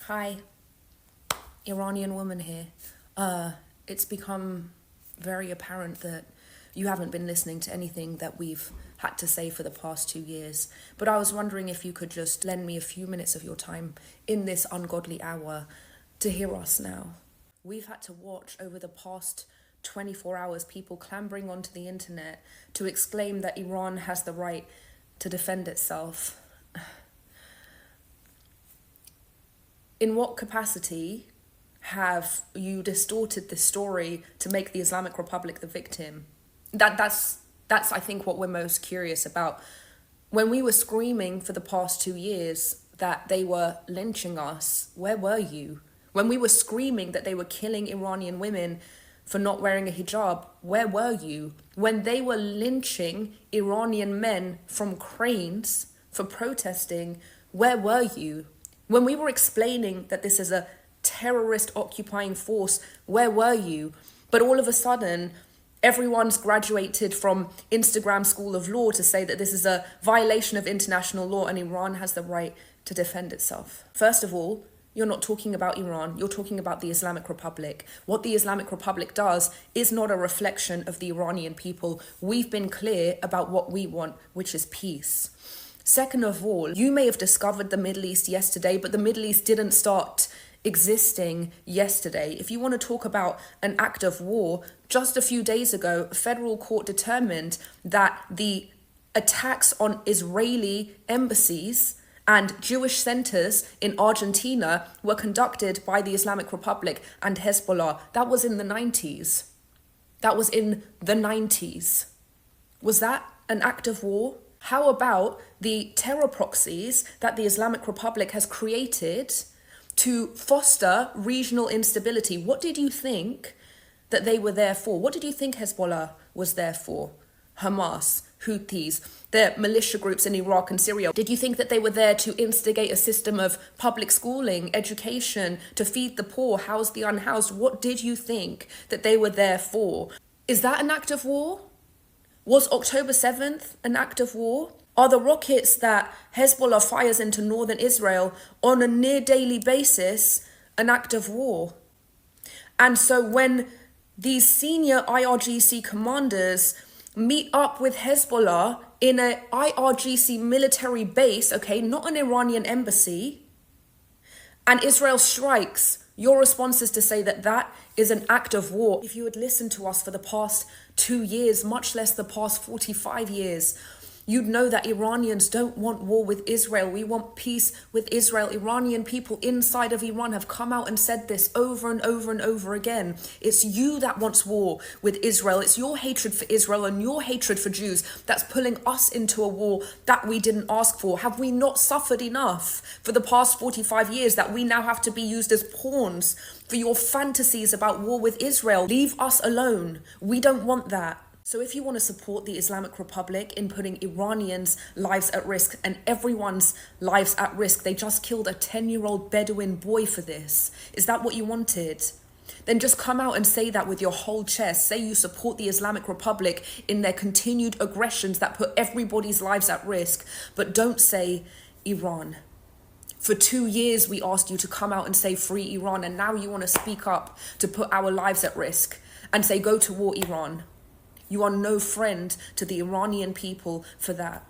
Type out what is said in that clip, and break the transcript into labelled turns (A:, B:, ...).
A: Hi, Iranian woman here. It's become very apparent that you haven't been listening to anything that we've had to say for the past 2 years. But I was wondering if you could just lend me a few minutes of your time in this ungodly hour to hear us now. We've had to watch over the past 24 hours people clambering onto the internet to exclaim that Iran has the right to defend itself. In what capacity have you distorted this story to make the Islamic Republic the victim? That's I think what we're most curious about. When we were screaming for the past 2 years that they were lynching us, where were you? When we were screaming that they were killing Iranian women for not wearing a hijab, where were you? When they were lynching Iranian men from cranes for protesting, where were you? When we were explaining that this is a terrorist occupying force, where were you? But all of a sudden, everyone's graduated from Instagram School of Law to say that this is a violation of international law and Iran has the right to defend itself. First of all, you're not talking about Iran, you're talking about the Islamic Republic. What the Islamic Republic does is not a reflection of the Iranian people. We've been clear about what we want, which is peace. Second of all, you may have discovered the Middle East yesterday, but the Middle East didn't start existing yesterday. If you want to talk about an act of war, just a few days ago, a federal court determined that the attacks on Israeli embassies and Jewish centers in Argentina were conducted by the Islamic Republic and Hezbollah. That was in the 90s. Was that an act of war? How about the terror proxies that the Islamic Republic has created to foster regional instability? What did you think that they were there for? What did you think Hezbollah was there for? Hamas, Houthis, the militia groups in Iraq and Syria. Did you think that they were there to instigate a system of public schooling, education, to feed the poor, house the unhoused? What did you think that they were there for? Is that an act of war? Was October 7th an act of war? Are the rockets that Hezbollah fires into northern Israel on a near daily basis an act of war? And so when these senior IRGC commanders meet up with Hezbollah in an IRGC military base, okay, not an Iranian embassy, and Israel strikes, your response is to say that that is an act of war. If you had listened to us for the past 2 years, much less the past 45 years, you'd know that Iranians don't want war with Israel. We want peace with Israel. Iranian people inside of Iran have come out and said this over and over and over again. It's you that wants war with Israel. It's your hatred for Israel and your hatred for Jews that's pulling us into a war that we didn't ask for. Have we not suffered enough for the past 45 years that we now have to be used as pawns for your fantasies about war with Israel? Leave us alone. We don't want that. So if you want to support the Islamic Republic in putting Iranians' lives at risk and everyone's lives at risk, they just killed a 10-year-old Bedouin boy for this. Is that what you wanted? Then just come out and say that with your whole chest. Say you support the Islamic Republic in their continued aggressions that put everybody's lives at risk. But don't say Iran. For 2 years, we asked you to come out and say free Iran. And now you want to speak up to put our lives at risk and say go to war, Iran. You are no friend to the Iranian people for that.